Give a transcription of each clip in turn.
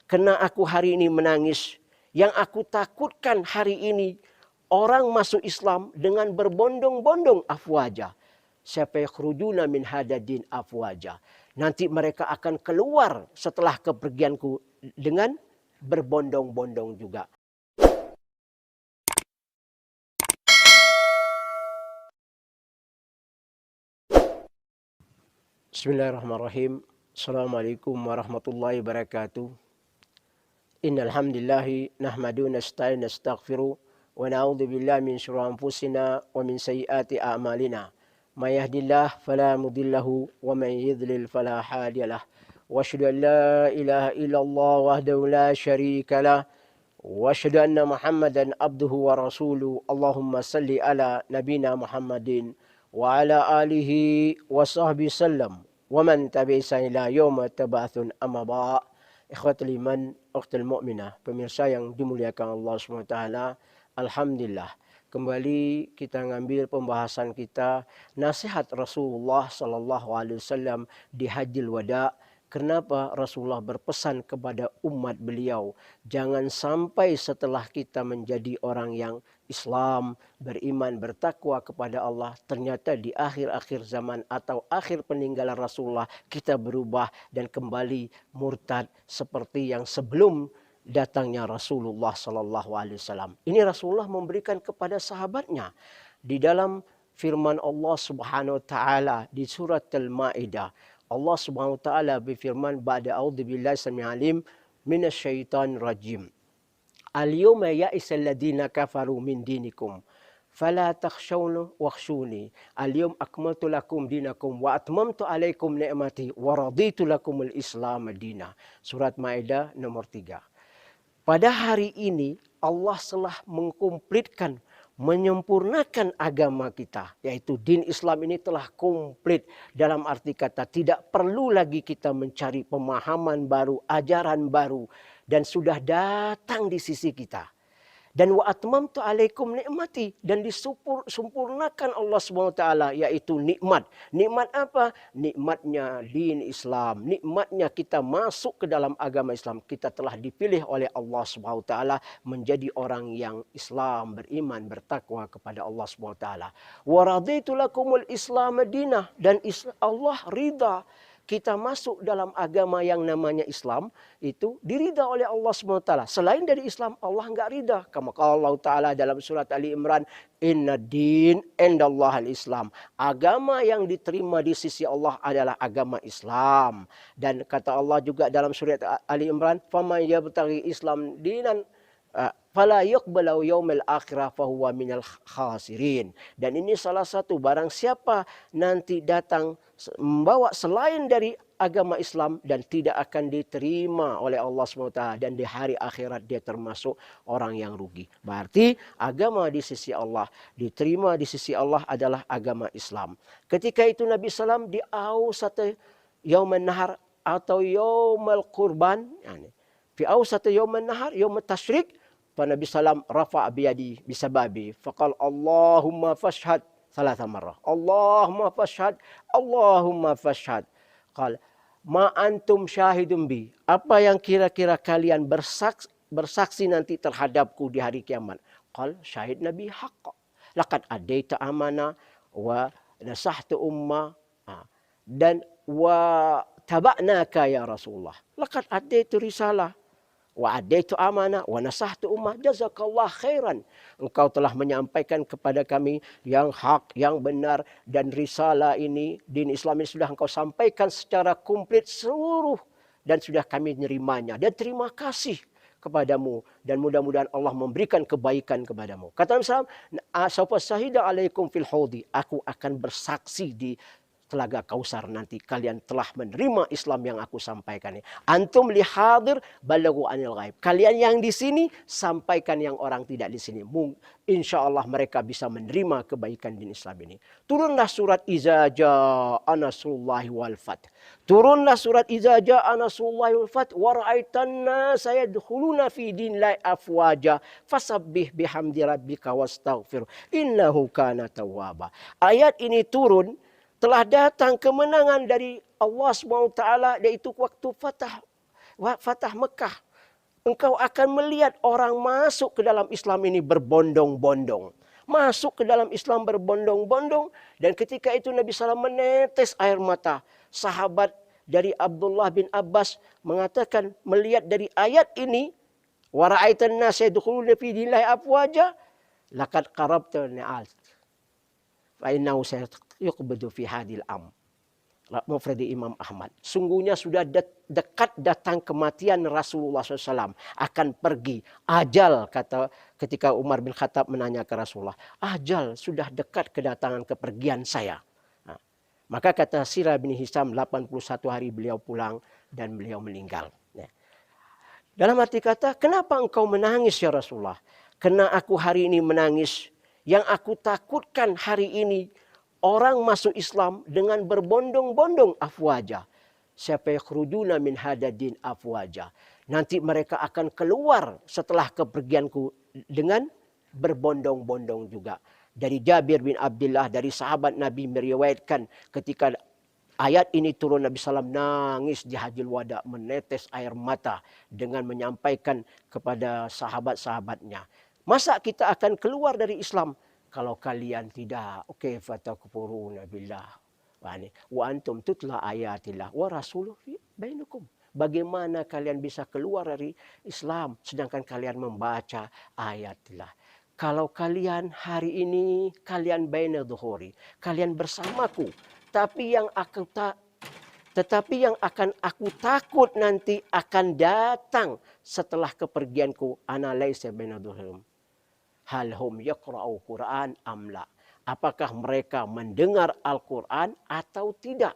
Kena aku hari ini menangis. Yang aku takutkan hari ini orang masuk Islam dengan berbondong-bondong afwaja. Siapa yakhrujuna min hadadin afwaja. Nanti mereka akan keluar setelah kepergianku dengan berbondong-bondong juga. Bismillahirrahmanirrahim. Assalamualaikum warahmatullahi wabarakatuh. Innal hamdalillah nahmaduhu nasta'inu nastaghfiruh wa na'udzu billahi min syururi anfusina wa min sayyiati a'malina. May yahdihillahu fala mudhillalahu wa may yudlil fala hadiyalah. Wa asyhadu an la ilaha illallah wahdahu la syarika lah wa asyhadu anna Muhammadan abduhu wa rasuluh. Allahumma salli ala nabina Muhammadin wa ala alihi wa sahbihi sallam wa man tabi'isa ila yauma tab'atsun amma ba'. Ikhwatul iman, ukhtul mu'minah, pemirsa yang dimuliakan Allah SWT. Alhamdulillah, kembali kita ngambil pembahasan kita nasihat Rasulullah SAW di Hajjil Wada. Kenapa Rasulullah berpesan kepada umat beliau, jangan sampai setelah kita menjadi orang yang Islam, beriman, bertakwa kepada Allah, ternyata di akhir-akhir zaman atau akhir peninggalan Rasulullah kita berubah dan kembali murtad seperti yang sebelum datangnya Rasulullah SAW. Ini Rasulullah memberikan kepada sahabatnya di dalam firman Allah Subhanahu wa taala di surat Al-Maidah. Allah Subhanahu wa taala berfirman, ba'da a'udzubillahi samii'il 'alim minasyaitonir rajim. Al-yawma ya'isal ladzina kafaru min dinikum fala takhshawna wakhshuni. Al-yawm akmaltu lakum dinakum wa atmamtu 'alaikum ni'mati wa raditu lakumul Islam madina. Surat Maidah nomor 3. Pada hari ini Allah telah mengkomplitkan, menyempurnakan agama kita, yaitu din Islam ini telah komplit. Dalam arti kata tidak perlu lagi kita mencari pemahaman baru, ajaran baru, dan sudah datang di sisi kita. Dan wa atmamtu alaikum nikmati, dan disempurnakan Allah SWT, yaitu nikmat. Nikmat apa? Nikmatnya din Islam, nikmatnya kita masuk ke dalam agama Islam. Kita telah dipilih oleh Allah SWT menjadi orang yang Islam, beriman, bertakwa kepada Allah SWT. Wa raditu lakumul Islam madinah, dan Allah ridha kita masuk dalam agama yang namanya Islam, itu diridha oleh Allah SWT. Selain dari Islam, Allah enggak ridha. Kama qala Allah Ta'ala dalam surat Ali Imran, inna din indallah al-Islam. Agama yang diterima di sisi Allah adalah agama Islam. Dan kata Allah juga dalam surat Ali Imran, faman yabtaghi Islam dinan fala yuqbalu yaumil akhirah fahuwa minal khasirin. Dan ini salah satu, barang siapa nanti datang membawa selain dari agama Islam dan tidak akan diterima oleh Allah SWT, dan di hari akhirat dia termasuk orang yang rugi. Berarti agama di sisi Allah, diterima di sisi Allah adalah agama Islam. Ketika itu Nabi SAW di awsat yauman nahar atau yaumal qurban, fi awsat yauman nahar yaum tasyrik, fa Nabi SAW rafa' biyadi bisababi faqal Allahumma fashhad thalatha marrah. Allahumma fashhad, Allahumma fashhad. Qal ma antum syahidun bi. Apa yang kira-kira kalian bersaksi nanti terhadapku di hari kiamat? Qal syahid Nabi haqq. Laqad adaita amana wa nasahtu umma dan wa taba'naka ya Rasulullah. Laqad adaitu risalah wa adaitu amanah wa nasahtu ummah jazakallah khairan. Engkau telah menyampaikan kepada kami yang hak, yang benar, dan risalah ini, din Islam ini sudah engkau sampaikan secara komplit seluruh, dan sudah kami menerimanya. Dan terima kasih kepadamu, dan mudah-mudahan Allah memberikan kebaikan kepadamu. Kata Nabi SAW, sawfa syahida alaikum fil haudi, aku akan bersaksi di Telaga Kausar nanti kalian telah menerima Islam yang aku sampaikan ini. Antum li hadir balaghu anil ghaib. Kalian yang di sini sampaikan yang orang tidak di sini. Insya Allah mereka bisa menerima kebaikan din Islam ini. Turunlah surat Iza Ja'a Nasrullahi wal Fath. Turunlah surat Iza Ja'a Nasrullahi wal Fath wa ra'aitan nasa yadkhuluna fi dinillahi afwaja fasabbih bihamdi rabbika wastaghfir innahu kana tawwaba. Ayat ini turun telah datang kemenangan dari Allah SWT, yaitu waktu Fatah Mekah. engkau akan melihat orang masuk ke dalam Islam ini berbondong-bondong. Masuk ke dalam Islam berbondong-bondong. Dan ketika itu Nabi SAW menetes air mata. Sahabat dari Abdullah bin Abbas mengatakan, melihat dari ayat ini, wa ra'aitan nas yadkhuluna fi dinillahi afwaja, laqad qarabta ni'al. Fa innahu sayuqbadu fi hadil am. Mufrad Imam Ahmad. Sungguhnya sudah dekat datang kematian Rasulullah SAW. Akan pergi. Ajal, kata ketika Umar bin Khattab menanya ke Rasulullah. Ajal, sudah dekat kedatangan kepergian saya. Nah, maka kata Sirah bin Hisam, 81 hari beliau pulang dan beliau meninggal. Nah, dalam arti kata, kenapa engkau menangis ya Rasulullah? Karena aku hari ini menangis. Yang aku takutkan hari ini, orang masuk Islam dengan berbondong-bondong afwaja. Siapa yakhrujuna min hadadin afwaja. Nanti mereka akan keluar setelah kepergianku dengan berbondong-bondong juga. Dari Jabir bin Abdullah, dari sahabat Nabi meriwayatkan ketika ayat ini turun, Nabi SAW nangis di Hajjul Wada, menetes air mata dengan menyampaikan kepada sahabat-sahabatnya. Masa kita akan keluar dari Islam kalau kalian tidak? Oke, fatakfuruna billah wa antum tutla ayatillah wa rasuluh bainakum. Bagaimana kalian bisa keluar dari Islam sedangkan kalian membaca ayatillah? Kalau kalian hari ini kalian baina dhuhuri, kalian bersamaku, tetapi yang akan aku takut nanti akan datang setelah kepergianku, ana laisa baina dhuhurim. Hal hum yaqra'u Qur'an amla. Apakah mereka mendengar Al-Quran atau tidak?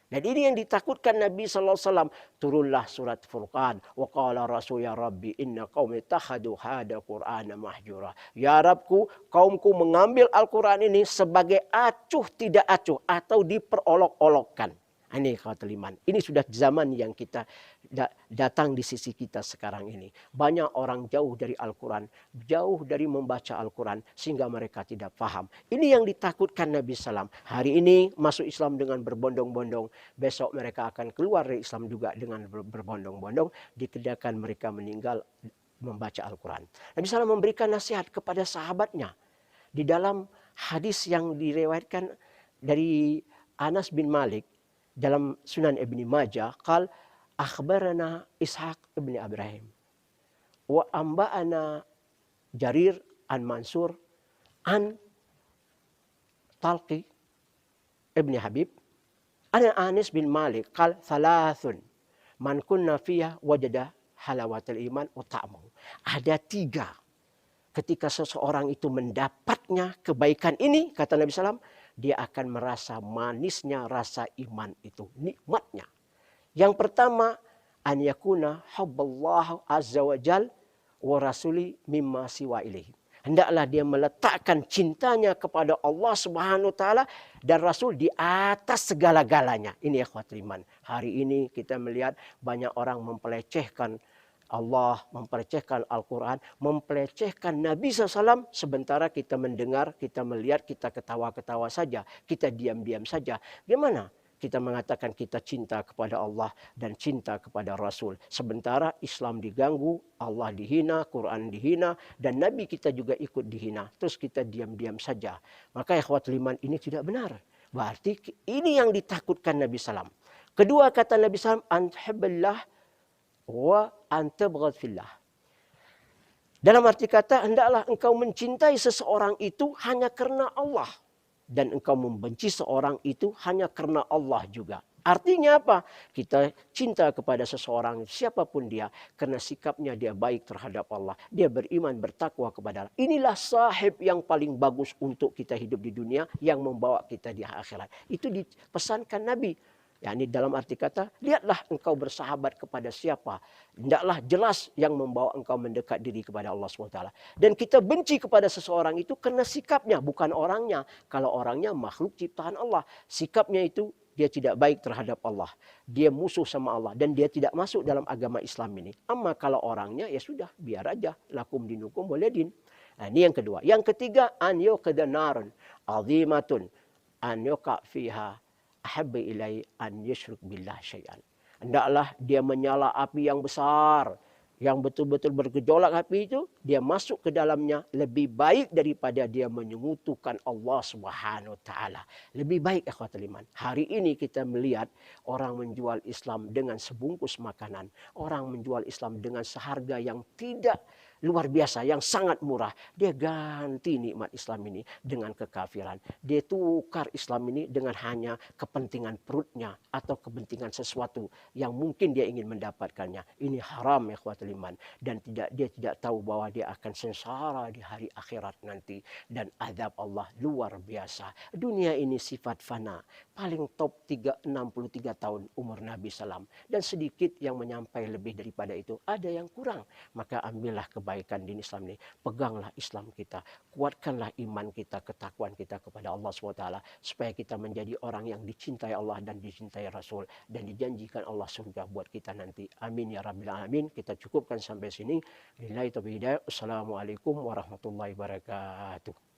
Dan ini yang ditakutkan Nabi SAW. Turunlah surat Furqan. Wa qala rasul ya Rabbi inna qaumi takhadu hada Qur'ana mahjura. Ya Rabbku, kaumku mengambil Al-Quran ini sebagai acuh tidak acuh atau diperolok-olokkan. Ini kata liman. Ini sudah zaman yang kita datang di sisi kita sekarang ini. Banyak orang jauh dari Al-Quran, jauh dari membaca Al-Quran, sehingga mereka tidak paham. Ini yang ditakutkan Nabi SAW. Hari ini masuk Islam dengan berbondong-bondong, besok mereka akan keluar dari Islam juga dengan berbondong-bondong, dikedakan mereka meninggal membaca Al-Quran. Nabi SAW memberikan nasihat kepada sahabatnya. Di dalam hadis yang diriwayatkan dari Anas bin Malik, dalam Sunan Ibni Majah, qal akhbarana Ishaq ibni Ibrahim wa amba'ana Jarir an Mansur an Talqi ibni Habib an Anas bin Malik qal thalathun man kunna fiha wajada halawatul iman wa ta'amahu. Ada 3 ketika seseorang itu mendapatnya kebaikan ini, kata Nabi SAW, dia akan merasa manisnya rasa iman itu, nikmatnya. Yang pertama, an yakuna hubballah azza wa jal wa rasuli mimma siwa ilaih. Hendaklah dia meletakkan cintanya kepada Allah Subhanahu wa taala dan Rasul di atas segala-galanya. Ini ikhwatul iman. Hari ini kita melihat banyak orang mempelecehkan Allah, mempelecehkan Al-Quran, mempelecehkan Nabi SAW. Sementara kita mendengar, kita melihat, kita ketawa-ketawa saja. Kita diam-diam saja. Gimana kita mengatakan kita cinta kepada Allah dan cinta kepada Rasul. Sementara Islam diganggu, Allah dihina, Quran dihina, dan Nabi kita juga ikut dihina. Terus kita diam-diam saja. Maka ikhwatul iman, ini tidak benar. Berarti ini yang ditakutkan Nabi SAW. Kedua kata Nabi SAW, antahibbillah wa antabghad fillah. Dalam arti kata, hendaklah engkau mencintai seseorang itu hanya karena Allah. Dan engkau membenci seorang itu hanya karena Allah juga. Artinya apa? Kita cinta kepada seseorang, siapapun dia, karena sikapnya dia baik terhadap Allah. Dia beriman, bertakwa kepada Allah. Inilah sahib yang paling bagus untuk kita hidup di dunia, yang membawa kita di akhirat. Itu dipesankan Nabi. Yani dalam arti kata, lihatlah engkau bersahabat kepada siapa. Hendaklah jelas yang membawa engkau mendekat diri kepada Allah SWT. Dan kita benci kepada seseorang itu karena sikapnya, bukan orangnya. Kalau orangnya makhluk ciptaan Allah. Sikapnya itu dia tidak baik terhadap Allah. Dia musuh sama Allah. Dan dia tidak masuk dalam agama Islam ini. Amma kalau orangnya, ya sudah, biar aja. Lakum dinukum waliyadin. Nah, ini yang kedua. Yang ketiga, an yuqida narun azimatun an yuqa fiha ahabba ilai an yusyrik billah syai'an. Hendaklah dia menyala api yang besar yang betul-betul bergejolak hati itu, dia masuk ke dalamnya lebih baik daripada dia menyekutukan Allah Subhanahu wa taala. Lebih baik ikhwatul iman. Hari ini kita melihat orang menjual Islam dengan sebungkus makanan, orang menjual Islam dengan seharga yang tidak luar biasa, yang sangat murah. Dia ganti nikmat Islam ini dengan kekafiran. Dia tukar Islam ini dengan hanya kepentingan perutnya atau kepentingan sesuatu yang mungkin dia ingin mendapatkannya. Ini haram ya ikhwatul iman. Dan dia tidak tahu bahwa dia akan sengsara di hari akhirat nanti. Dan azab Allah luar biasa. Dunia ini sifat fana. Paling top 63 tahun umur Nabi SAW. Dan sedikit yang menyampai lebih daripada itu. Ada yang kurang. Maka ambillah kebaikan di Islam ini. Peganglah Islam kita. Kuatkanlah iman kita, ketakwaan kita kepada Allah SWT. Supaya kita menjadi orang yang dicintai Allah dan dicintai Rasul. Dan dijanjikan Allah surga buat kita nanti. Amin ya Rabbil Alamin. Kita cukupkan sampai sini. Billahi taufiq hidayah. Assalamualaikum warahmatullahi wabarakatuh.